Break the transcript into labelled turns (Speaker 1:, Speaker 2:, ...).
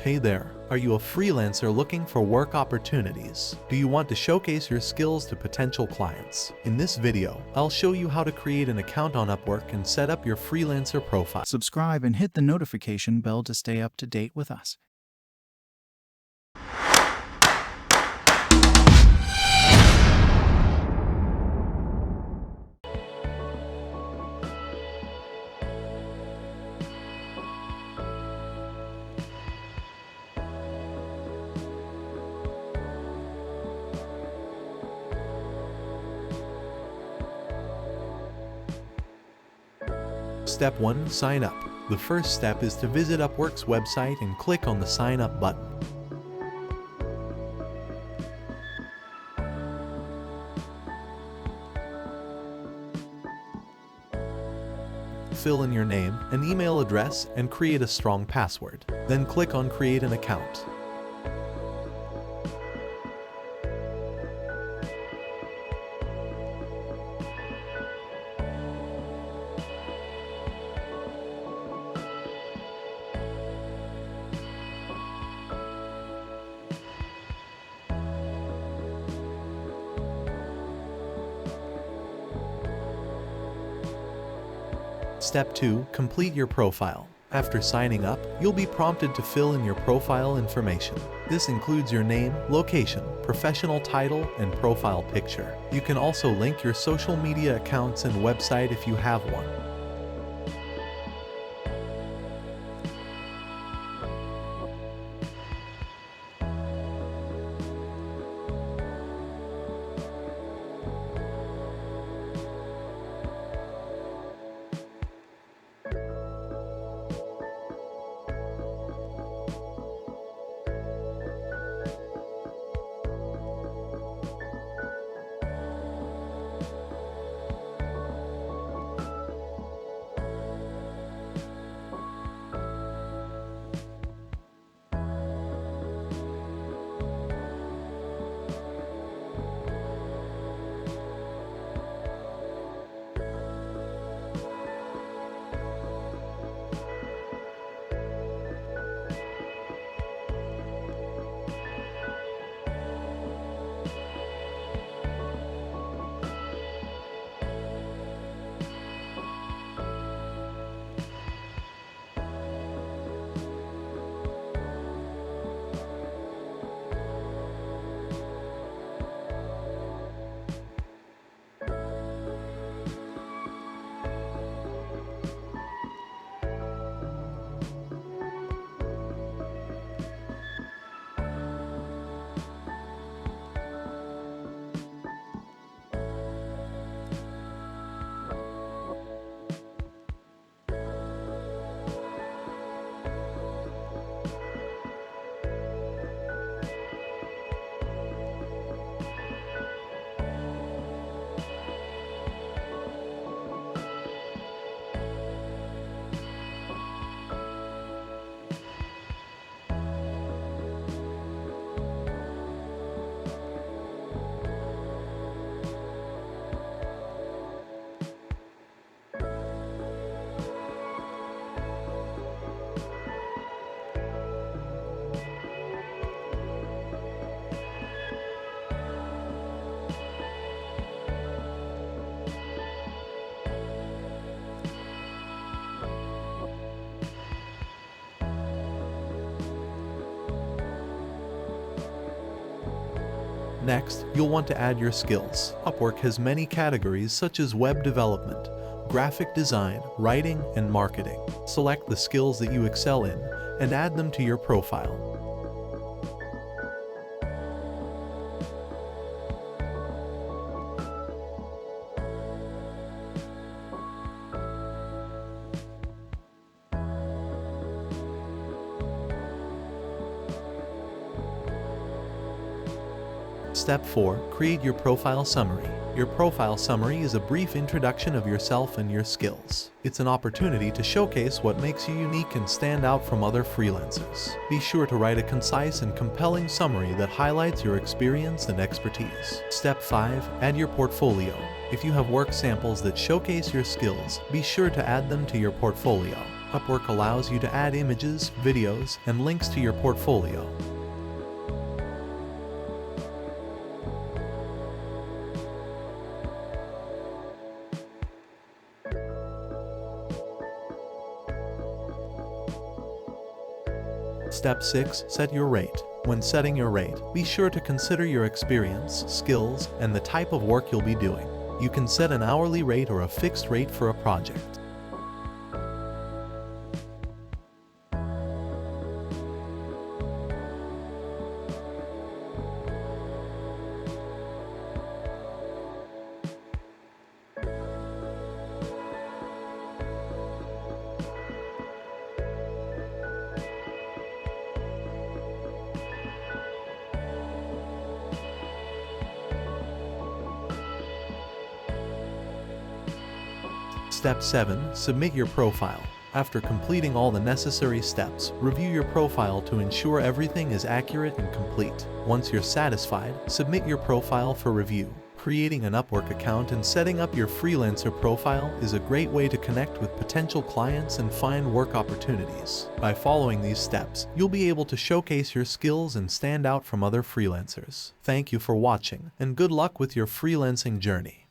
Speaker 1: Hey there, are you a freelancer looking for work opportunities? Do you want to showcase your skills to potential clients? In this video, I'll show you how to create an account on Upwork and set up your freelancer profile.
Speaker 2: Subscribe and hit the notification bell to stay up to date with us.
Speaker 1: Step 1. Sign up. The first step is to visit Upwork's website and click on the Sign Up button. Fill in your name and email address and create a strong password. Then click on Create an Account. Step 2. Complete your profile. After signing up, you'll be prompted to fill in your profile information. This includes your name, location, professional title, and profile picture. You can also link your social media accounts and website if you have one. Next, you'll want to add your skills. Upwork has many categories such as web development, graphic design, writing, and marketing. Select the skills that you excel in and add them to your profile. Step 4. Create your profile summary. Your profile summary is a brief introduction of yourself and your skills. It's an opportunity to showcase what makes you unique and stand out from other freelancers. Be sure to write a concise and compelling summary that highlights your experience and expertise. Step 5. Add your portfolio. If you have work samples that showcase your skills, be sure to add them to your portfolio. Upwork allows you to add images, videos, and links to your portfolio. Step 6. Set your rate. When setting your rate, be sure to consider your experience, skills, and the type of work you'll be doing. You can set an hourly rate or a fixed rate for a project. Step 7. Submit your profile. After completing all the necessary steps, review your profile to ensure everything is accurate and complete. Once you're satisfied, submit your profile for review. Creating an Upwork account and setting up your freelancer profile is a great way to connect with potential clients and find work opportunities. By following these steps, you'll be able to showcase your skills and stand out from other freelancers. Thank you for watching, and good luck with your freelancing journey.